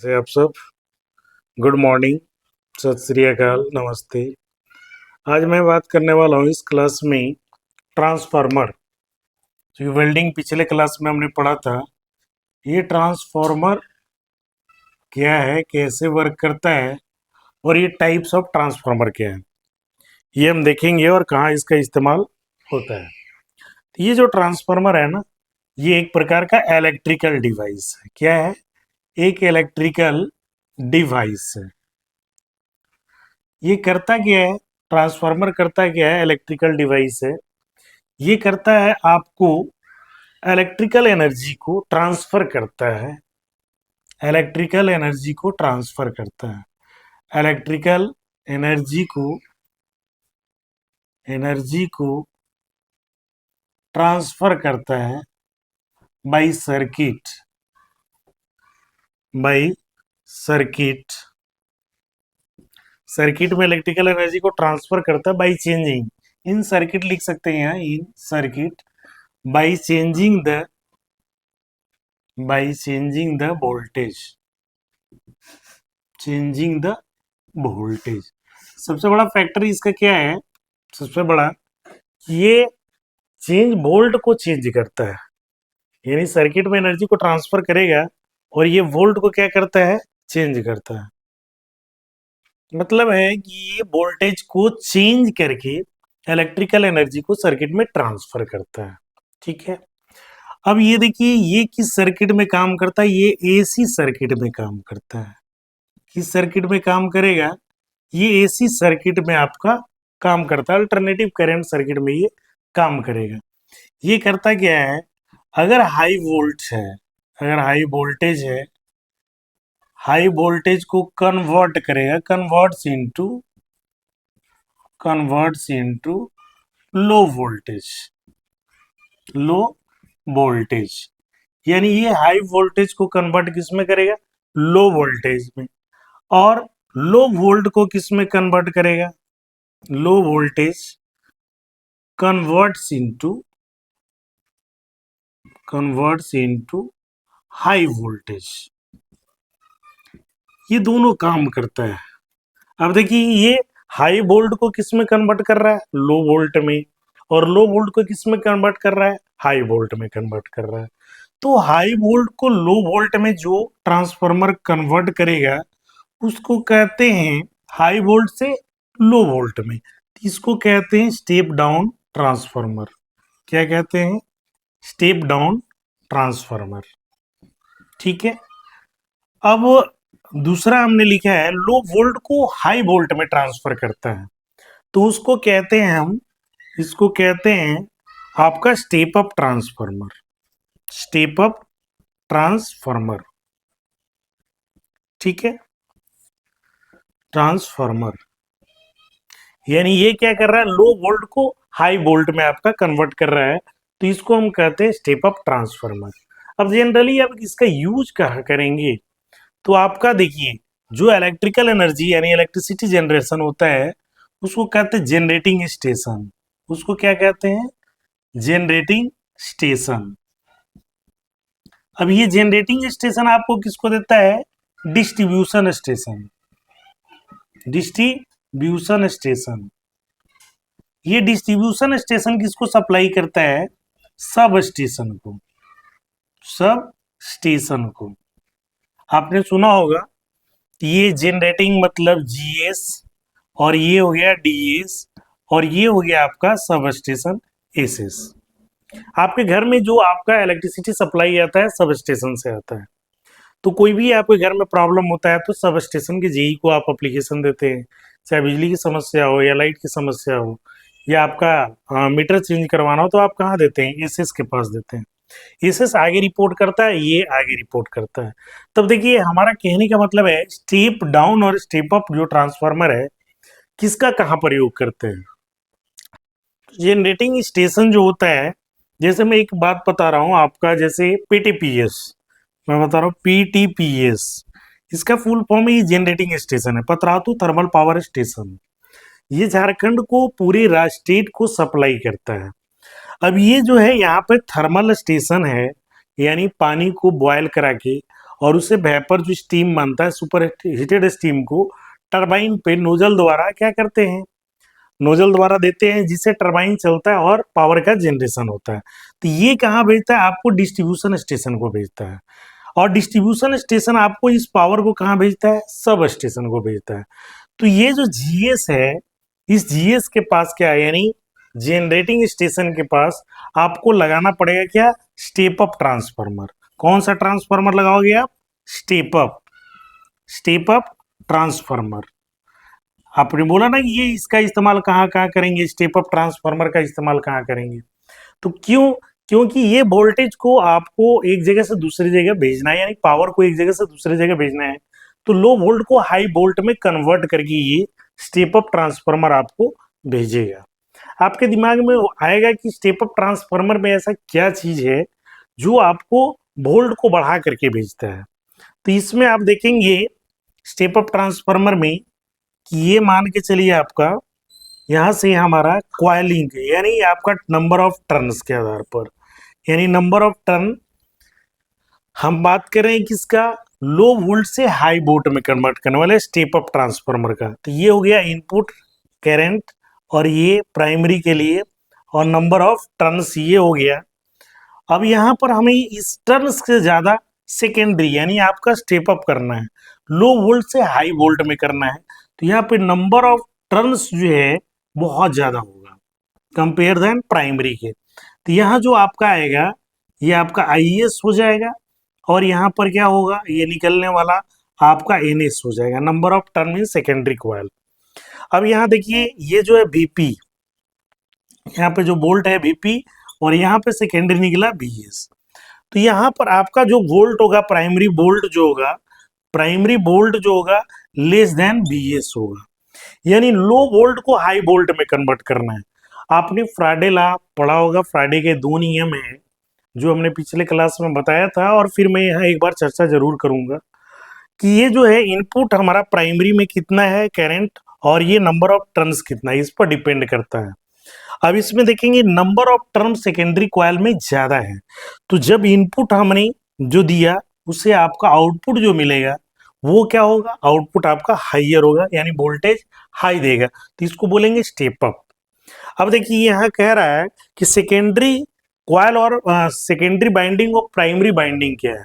कैसे आप सब। गुड मॉर्निंग, सत श्री अकाल, नमस्ते। आज मैं बात करने वाला हूँ इस क्लास में ट्रांसफार्मर। जो वेल्डिंग पिछले क्लास में हमने पढ़ा था, ये ट्रांसफार्मर क्या है, कैसे वर्क करता है और ये टाइप्स ऑफ ट्रांसफार्मर क्या है, ये हम देखेंगे और कहाँ इसका इस्तेमाल होता है। तो ये जो ट्रांसफार्मर है ना, ये एक प्रकार का इलेक्ट्रिकल डिवाइस है। क्या है? एक इलेक्ट्रिकल डिवाइस है। ये करता क्या है? ट्रांसफार्मर करता क्या है? इलेक्ट्रिकल डिवाइस है। ये करता है आपको इलेक्ट्रिकल एनर्जी को ट्रांसफर करता है। इलेक्ट्रिकल एनर्जी को ट्रांसफर करता है। इलेक्ट्रिकल एनर्जी को ट्रांसफर करता है बाय सर्किट। सर्किट में इलेक्ट्रिकल एनर्जी को ट्रांसफर करता है बाय चेंजिंग इन सर्किट, लिख सकते हैं यहाँ in circuit, by changing the voltage. सबसे बड़ा फैक्टर इसका क्या है? सबसे बड़ा, ये वोल्ट को चेंज करता है। यानी सर्किट में एनर्जी को ट्रांसफर करेगा और ये वोल्ट को क्या करता है? चेंज करता है। मतलब है कि ये वोल्टेज को चेंज करके इलेक्ट्रिकल एनर्जी को सर्किट में ट्रांसफर करता है। ठीक है। अब ये देखिए, ये किस सर्किट में काम करता है? ये एसी सर्किट में काम करता है। किस सर्किट में काम करेगा? ये एसी सर्किट में आपका काम करता है। अल्टरनेटिव करंट सर्किट में ये काम करेगा। ये करता क्या है? अगर हाई वोल्टेज को कन्वर्ट करेगा, कन्वर्ट्स इनटू लो वोल्टेज। यानी ये हाई वोल्टेज को कन्वर्ट किस में करेगा? लो वोल्टेज में। और लो वोल्ट को किस में कन्वर्ट करेगा? Low voltage converts into high voltage. ये दोनों काम करता है। अब देखिए, ये हाई वोल्ट को किस में कन्वर्ट कर रहा है? लो वोल्ट में। और लो वोल्ट को किस में कन्वर्ट कर रहा है? हाई वोल्ट में कन्वर्ट कर रहा है। तो हाई वोल्ट को लो वोल्ट में जो ट्रांसफार्मर कन्वर्ट करेगा उसको कहते हैं हाई वोल्ट से लो वोल्ट में। इसको कहते हैं स्टेप डाउन ट्रांसफार्मर। क्या कहते हैं? Step down transformer. ठीक है। अब दूसरा हमने लिखा है लो वोल्ट को हाई वोल्ट में ट्रांसफर करता है, तो उसको कहते हैं इसको कहते हैं आपका स्टेप अप ट्रांसफार्मर। ठीक है। ट्रांसफार्मर यानी ये क्या कर रहा है? लो वोल्ट को हाई वोल्ट में आपका कन्वर्ट कर रहा है, तो इसको हम कहते हैं स्टेप अप ट्रांसफार्मर। अब जनरली आप इसका यूज कहाँ करेंगे? तो आपका देखिए, जो इलेक्ट्रिकल एनर्जी यानी इलेक्ट्रिसिटी जनरेशन होता है उसको कहते हैं जनरेटिंग स्टेशन। उसको क्या कहते हैं? Generating station. अब ये जनरेटिंग स्टेशन आपको किसको देता है? Distribution station. ये डिस्ट्रीब्यूशन स्टेशन किसको सप्लाई करता है? सब स्टेशन को। आपने सुना होगा, ये जनरेटिंग मतलब जीएस, और ये हो गया डीएस, और ये हो गया आपका सब स्टेशन एसएस। आपके घर में जो आपका इलेक्ट्रिसिटी सप्लाई आता है सब स्टेशन से आता है। तो कोई भी आपके घर में प्रॉब्लम होता है तो सब स्टेशन के जेई को आप एप्लीकेशन देते हैं। चाहे बिजली की समस्या हो या लाइट की समस्या हो या आपका मीटर चेंज करवाना हो, तो आप कहाँ देते हैं? एसएस के पास देते हैं। एसएस आगे रिपोर्ट करता है, ये आगे रिपोर्ट करता है। तब देखिए, हमारा कहने का मतलब है स्टेप डाउन और स्टेप अप जो ट्रांसफार्मर है किसका कहाँ प्रयोग करते हैं? जनरेटिंग स्टेशन जो होता है, जैसे मैं एक बात बता रहा हूँ आपका, जैसे पीटीपीएस, मैं बता रहा हूँ पीटीपीएस, इसका फुल फॉर्म ये जनरेटिंग स्टेशन है, पतरातू थर्मल पावर स्टेशन। ये झारखंड को पूरे स्टेट को सप्लाई करता है। अब ये जो है यहाँ पे थर्मल स्टेशन है, यानी पानी को बॉयल करा के और उससे वेपर जो स्टीम बनता है, सुपर हीटेड स्टीम को टरबाइन पे नोजल द्वारा क्या करते हैं, नोजल द्वारा देते हैं, जिससे टरबाइन चलता है और पावर का जनरेशन होता है। तो ये कहाँ भेजता है आपको, डिस्ट्रीब्यूशन स्टेशन को भेजता है। और डिस्ट्रीब्यूशन स्टेशन आपको इस पावर को कहाँ भेजता है, सब स्टेशन को भेजता है। तो ये जो जीएस है, इस जीएस के पास क्या है, यानी जनरेटिंग स्टेशन के पास आपको लगाना पड़ेगा क्या, स्टेप अप ट्रांसफार्मर। कौन सा ट्रांसफार्मर लगाओगे आप, स्टेप अप ट्रांसफार्मर। आपने बोला ना कि ये इसका इस्तेमाल कहाँ कहाँ करेंगे, स्टेप अप ट्रांसफार्मर का इस्तेमाल कहाँ करेंगे। तो क्यों, क्योंकि ये वोल्टेज को आपको एक जगह से दूसरी जगह भेजना है, यानी पावर को एक जगह से दूसरी जगह भेजना है। तो लो वोल्ट को हाई वोल्ट में कन्वर्ट करके ये स्टेप अप ट्रांसफार्मर आपको भेजेगा। आपके दिमाग में आएगा कि स्टेप अप ट्रांसफार्मर में ऐसा क्या चीज है जो आपको वोल्ट को बढ़ा करके भेजता है। तो इसमें आप देखेंगे स्टेप अप ट्रांसफार्मर में कि ये मान के चलिए आपका यहाँ से हमारा क्वाइलिंग, यानी आपका नंबर ऑफ टर्न्स के आधार पर, यानी नंबर ऑफ टर्न हम बात कर रहे हैं किसका, लो वोल्ट से हाई वोल्ट में कन्वर्ट करने वाले स्टेप अप ट्रांसफार्मर का। तो ये हो गया इनपुट करंट, और ये प्राइमरी के लिए, और नंबर ऑफ टर्न्स ये हो गया। अब यहाँ पर हमें इस टर्न्स से ज्यादा सेकेंडरी, यानी आपका स्टेप अप करना है, लो वोल्ट से हाई वोल्ट में करना है। तो यहाँ पे नंबर ऑफ टर्न्स जो है बहुत ज्यादा होगा कंपेयर देन प्राइमरी के। तो यहाँ जो आपका आएगा ये आपका आईएस हो जाएगा, और यहाँ पर क्या होगा, ये निकलने वाला आपका एनएस हो जाएगा, number of turn in secondary coil. अब यहाँ देखिए ये जो है बीपी, यहाँ पे जो वोल्ट है बीपी, और यहाँ पे सेकेंडरी निकला बीएस। तो यहाँ पर आपका जो वोल्ट होगा, प्राइमरी वोल्ट जो होगा, प्राइमरी वोल्ट जो होगा लेस देन बीएस होगा, यानी लो वोल्ट को हाई वोल्ट में कन्वर्ट करना है। आपने फ्राडे लॉ पढ़ा होगा, फ्राडे के दो नियम है जो हमने पिछले क्लास में बताया था, और फिर मैं यहाँ एक बार चर्चा जरूर करूंगा कि ये जो है इनपुट हमारा प्राइमरी में कितना है करंट, और ये नंबर ऑफ टर्न्स कितना है, इस पर डिपेंड करता है। अब इसमें देखेंगे number of turn secondary coil में ज्यादा है, तो जब इनपुट हमने जो दिया उससे आपका आउटपुट जो मिलेगा वो क्या होगा, आउटपुट आपका हाइयर होगा, यानी वोल्टेज हाई देगा, तो इसको बोलेंगे स्टेप अप। अब देखिए यहाँ कह रहा है कि सेकेंडरी कॉइल और सेकेंडरी बाइंडिंग और प्राइमरी बाइंडिंग क्या है।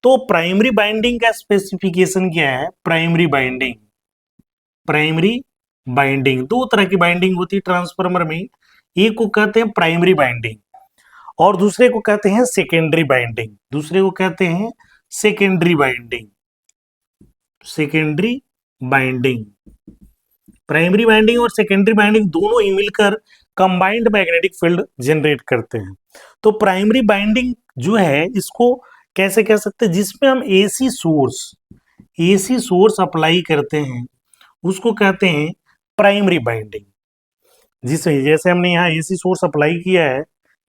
तो प्राइमरी बाइंडिंग का स्पेसिफिकेशन क्या है, प्राइमरी बाइंडिंग, प्राइमरी बाइंडिंग दो तरह की बाइंडिंग होती है ट्रांसफार्मर में, एक को कहते हैं प्राइमरी बाइंडिंग और दूसरे को कहते हैं सेकेंडरी बाइंडिंग, दूसरे को कहते हैं secondary binding, secondary binding. Primary binding और सेकेंडरी बाइंडिंग दोनों ही मिलकर कंबाइंड मैग्नेटिक फील्ड जनरेट करते हैं। तो प्राइमरी बाइंडिंग जो है इसको कैसे कह सकते हैं, जिसमें हम एसी सोर्स अप्लाई करते हैं उसको कहते हैं प्राइमरी बाइंडिंग। जिसमें जैसे हमने यहाँ एसी सोर्स अप्लाई किया है,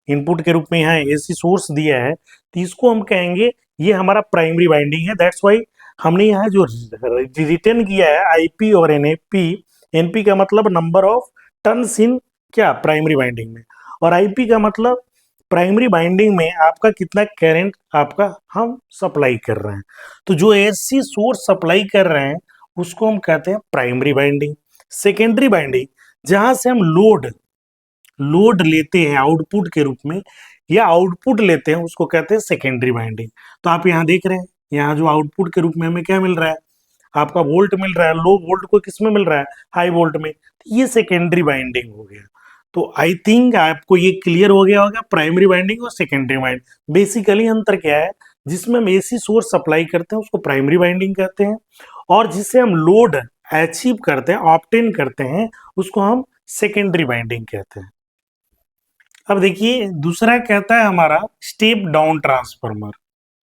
इनपुट के रूप में यहाँ एसी सोर्स दिया है, तो इसको हम कहेंगे ये हमारा प्राइमरी बाइंडिंग है। दैट्स वाई हमने यहाँ जो रिटर्न किया है आईपी और एनपी, एनपी का मतलब नंबर ऑफ टर्न्स इन क्या प्राइमरी बाइंडिंग में, और आईपी का मतलब प्राइमरी बाइंडिंग में आपका कितना करंट आपका हम सप्लाई कर रहे हैं। तो जो एसी सोर्स सप्लाई कर रहे हैं उसको हम कहते हैं प्राइमरी बाइंडिंग। सेकेंडरी बाइंडिंग जहां से हम लोड लेते हैं आउटपुट के रूप में, या आउटपुट लेते हैं उसको कहते हैं सेकेंडरी बाइंडिंग। तो आप यहाँ देख रहे हैं यहाँ जो आउटपुट के रूप में हमें क्या मिल रहा है, आपका वोल्ट मिल रहा है, लो वोल्ट को किस में मिल रहा है, हाई वोल्ट में, तो ये सेकेंडरी बाइंडिंग हो गया। तो आई थिंक आपको ये क्लियर हो गया होगा प्राइमरी बाइंडिंग और सेकेंडरी बाइंडिंग बेसिकली अंतर क्या है। जिसमें हम एसी सोर्स सप्लाई करते हैं उसको प्राइमरी बाइंडिंग कहते हैं, और जिससे हम लोड अचीव करते हैं, ऑब्टेन करते हैं, उसको हम सेकेंडरी बाइंडिंग कहते हैं। अब देखिए दूसरा कहता है हमारा step down transformer,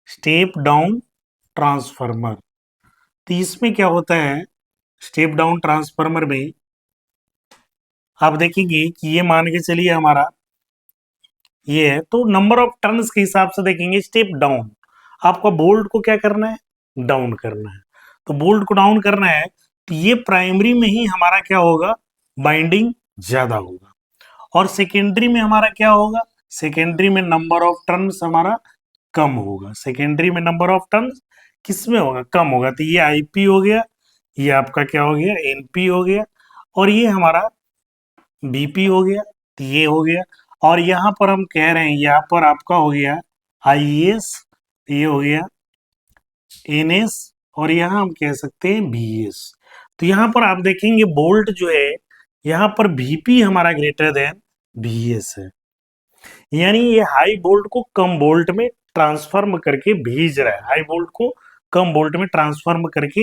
step down transformer. तो इसमें क्या होता है, स्टेप डाउन ट्रांसफार्मर में आप देखेंगे कि ये मान के चलिए हमारा ये है, तो नंबर ऑफ टर्न्स के हिसाब से देखेंगे स्टेप डाउन, आपका बोल्ट को क्या करना है, डाउन करना है। तो बोल्ट को डाउन करना है तो ये प्राइमरी में ही हमारा क्या होगा, बाइंडिंग ज्यादा होगा, और सेकेंडरी में हमारा क्या होगा, सेकेंडरी में नंबर ऑफ टर्न्स हमारा कम होगा, सेकेंडरी में नंबर ऑफ टर्न्स किस में होगा, कम होगा। तो ये आईपी हो गया, ये आपका क्या हो गया, एनपी हो गया, और ये हमारा बीपी हो गया, तो ये हो गया। और यहाँ पर हम कह रहे हैं, यहाँ पर आपका हो गया आईएएस, ये हो गया एनएस, और यहाँ हम कह सकते हैं बीएस। तो यहाँ पर आप देखेंगे बोल्ट जो है, यहाँ पर वीपी हमारा ग्रेटर देन बीएस है, यानी ये हाई वोल्ट को कम वोल्ट में ट्रांसफॉर्म करके भेज रहा है, हाई वोल्ट को कम वोल्ट में ट्रांसफॉर्म करके,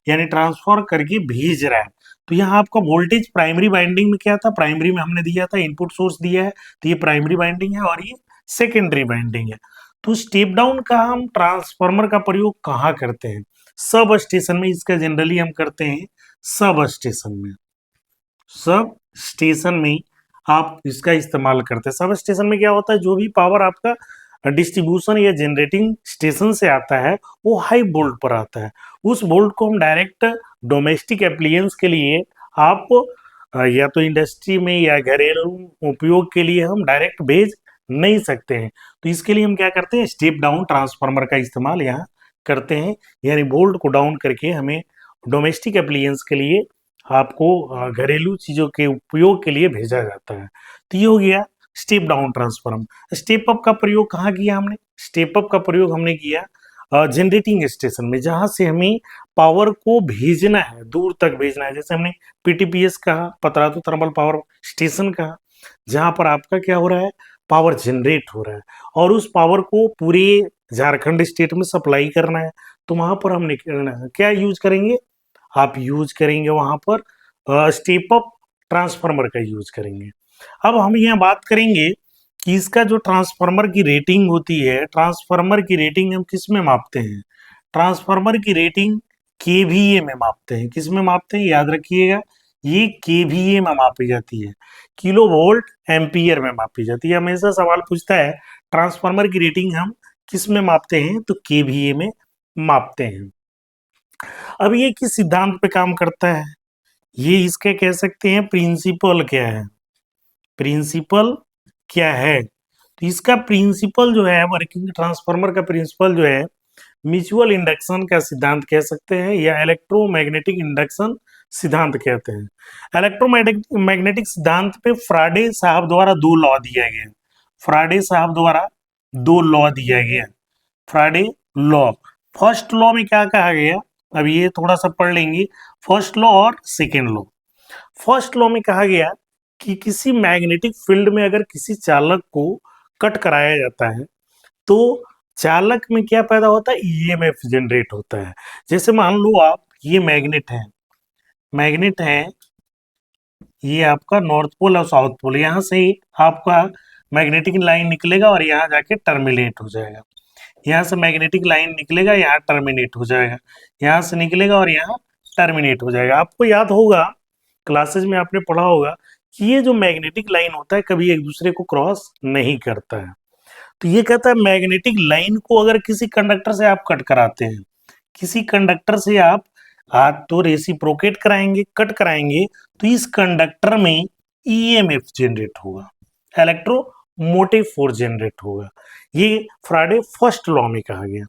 यानी ट्रांसफर करके भेज रहा है। तो यहाँ आपका वोल्टेज प्राइमरी वाइंडिंग में क्या था, प्राइमरी में हमने दिया था इनपुट सोर्स दिया है, तो ये प्राइमरी वाइंडिंग है, और ये सेकेंडरी वाइंडिंग है। तो स्टेप डाउन का हम ट्रांसफार्मर का प्रयोग कहाँ करते हैं, सब स्टेशन में इसका जनरली हम करते हैं, सब स्टेशन में, सब स्टेशन में आप इसका इस्तेमाल करते हैं। सब स्टेशन में क्या होता है, जो भी पावर आपका डिस्ट्रीब्यूशन या जनरेटिंग स्टेशन से आता है वो हाई वोल्ट पर आता है। उस वोल्ट को हम डायरेक्ट डोमेस्टिक एप्लियंस के लिए आप या तो इंडस्ट्री में या घरेलू उपयोग के लिए हम डायरेक्ट भेज नहीं सकते हैं। तो इसके लिए हम क्या करते हैं, स्टेप डाउन ट्रांसफार्मर का इस्तेमाल यहाँ करते हैं, यानी वोल्ट को डाउन करके हमें डोमेस्टिक एप्लियंस के लिए, आपको घरेलू चीजों के उपयोग के लिए भेजा जाता है। तो ये हो गया step down transformer. Step up का प्रयोग कहाँ किया हमने, स्टेप अप का प्रयोग हमने किया जनरेटिंग स्टेशन में, जहां से हमें पावर को भेजना है, दूर तक भेजना है। जैसे हमने पीटीपीएस कहा, पतरातू थर्मल पावर स्टेशन कहा, जहां पर आपका क्या हो रहा है, पावर जनरेट हो रहा है, और उस पावर को पूरे झारखंड स्टेट में सप्लाई करना है। तो वहां पर हमने क्या यूज करेंगे, आप यूज करेंगे वहां पर स्टेप अप ट्रांसफार्मर का यूज करेंगे। अब हम यहाँ बात करेंगे कि इसका जो ट्रांसफार्मर की रेटिंग होती है, ट्रांसफार्मर की रेटिंग हम किस में मापते हैं, ट्रांसफार्मर की रेटिंग केवीए में मापते हैं। किस में मापते हैं, याद रखिएगा, ये केवीए में मापी जाती है, किलो वोल्ट एम्पियर में मापी जाती है। हमेशा सवाल पूछता है ट्रांसफार्मर की रेटिंग हम किस में मापते हैं, तो केवीए में मापते हैं। अब ये किस सिद्धांत पे काम करता है, ये इसके कह सकते हैं प्रिंसिपल क्या है, प्रिंसिपल क्या है। तो इसका प्रिंसिपल जो है, वर्किंग ट्रांसफार्मर का प्रिंसिपल जो है, म्यूचुअल इंडक्शन का सिद्धांत कह सकते हैं, या इलेक्ट्रोमैग्नेटिक इंडक्शन सिद्धांत कहते हैं। इलेक्ट्रोमैग्नेटिक सिद्धांत पे फ्राडे साहब द्वारा दो लॉ दिया गया, फ्राडे साहब द्वारा दो लॉ दिया गया, फ्राडे लॉ। फर्स्ट लॉ में क्या कहा गया, अब ये थोड़ा सा पढ़ लेंगे, फर्स्ट लॉ और सेकेंड लॉ। फर्स्ट लॉ में कहा गया कि किसी मैग्नेटिक फील्ड में अगर किसी चालक को कट कराया जाता है तो चालक में क्या पैदा होता है, ईएमएफ जनरेट होता है। जैसे मान लो आप, ये मैग्नेट है, मैग्नेट है, ये आपका नॉर्थ पोल और साउथ पोल, यहाँ से आपका मैग्नेटिक लाइन निकलेगा और यहाँ जाके टर्मिनेट हो जाएगा, यहाँ से मैग्नेटिक लाइन निकलेगा, यहाँ टर्मिनेट हो जाएगा, यहाँ से निकलेगा और यहाँ टर्मिनेट हो जाएगा। आपको याद होगा, क्लासेज में आपने पढ़ा होगा कि ये जो मैग्नेटिक लाइन होता है कभी एक दूसरे को क्रॉस नहीं करता है। तो ये कहता है मैग्नेटिक लाइन को अगर किसी कंडक्टर से आप कट कराते हैं, किसी कंडक्टर से आप तो रेसिप्रोकेट कराएंगे, कट कराएंगे, तो इस कंडक्टर में ईएमएफ जनरेट होगा, इलेक्ट्रोमोटिव फोर्स जनरेट होगा। ये फ्राडे फर्स्ट लॉ में कहा गया।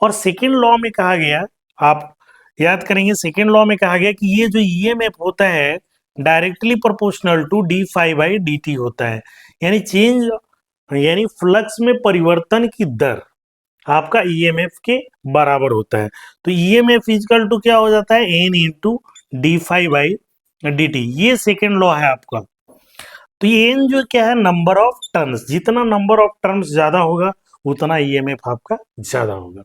और सेकेंड लॉ में कहा गया, आप याद करेंगे, सेकेंड लॉ में कहा गया कि ये जो ईएमएफ होता है directly proportional to d phi by d t होता है, यानी चेंज, यानी फ्लक्स में परिवर्तन की दर आपका ईएमएफ के बराबर होता है। तो ईएमएफ इक्वल टू क्या हो जाता है, N into d phi by d t, ये सेकेंड लॉ है आपका। तो ये एन जो क्या है, नंबर ऑफ टर्न्स, जितना नंबर ऑफ टर्न्स ज्यादा होगा उतना ईएमएफ आपका ज्यादा होगा।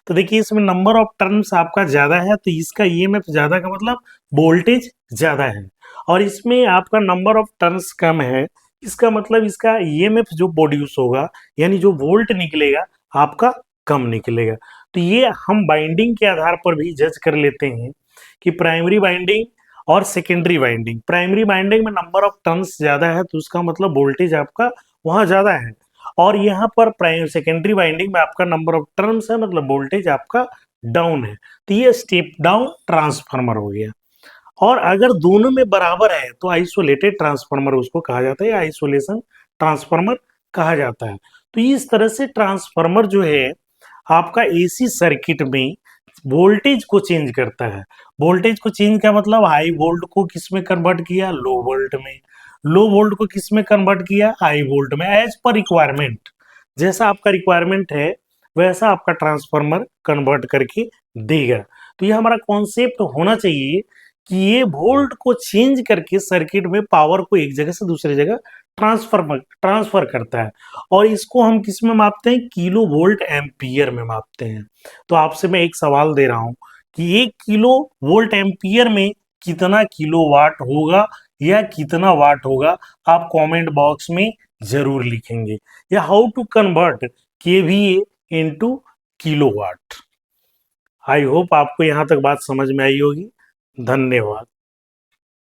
तो देखिए इसमें नंबर ऑफ टर्न्स आपका ज्यादा है, तो इसका ईएमएफ ज्यादा का मतलब वोल्टेज ज्यादा है, और इसमें आपका नंबर ऑफ टर्न्स कम है, इसका मतलब इसका ईएमएफ जो प्रोड्यूस होगा, यानी जो वोल्ट निकलेगा आपका कम निकलेगा। तो ये हम बाइंडिंग के आधार पर भी जज कर लेते हैं कि प्राइमरी बाइंडिंग और सेकेंडरी बाइंडिंग, प्राइमरी बाइंडिंग में नंबर ऑफ टर्न्स ज्यादा है तो उसका मतलब वोल्टेज आपका वहां ज्यादा है, और यहाँ पर सेकेंडरी बाइंडिंग में आपका नंबर ऑफ टर्न्स है मतलब वोल्टेज आपका डाउन है। तो ये स्टेप डाउन ट्रांसफार्मर हो गया। और अगर दोनों में बराबर है तो आइसोलेटेड ट्रांसफार्मर उसको कहा जाता है, आइसोलेशन ट्रांसफार्मर कहा जाता है। तो इस तरह से ट्रांसफार्मर जो है आपका एसी सर्किट में वोल्टेज को चेंज करता है। वोल्टेज को चेंज का मतलब हाई वोल्ट को किस में कन्वर्ट किया, लो वोल्ट में। लो वोल्ट को किस में कन्वर्ट किया, हाई वोल्ट में, एज पर रिक्वायरमेंट। जैसा आपका रिक्वायरमेंट है वैसा आपका ट्रांसफार्मर कन्वर्ट करके देगा। तो ये हमारा कॉन्सेप्ट होना चाहिए कि ये वोल्ट को चेंज करके सर्किट में पावर को एक जगह से दूसरी जगह ट्रांसफर करता है। और इसको हम किस में मापते हैं, किलो वोल्ट एम्पियर में मापते हैं। तो आपसे मैं एक सवाल दे रहा हूं कि 1 किलो वोल्ट एम्पियर में कितना किलो वाट होगा या कितना वाट होगा, आप कमेंट बॉक्स में जरूर लिखेंगे। या how to convert kVA into kilowatt. I hope आपको यहां तक बात समझ में आई होगी। धन्यवाद।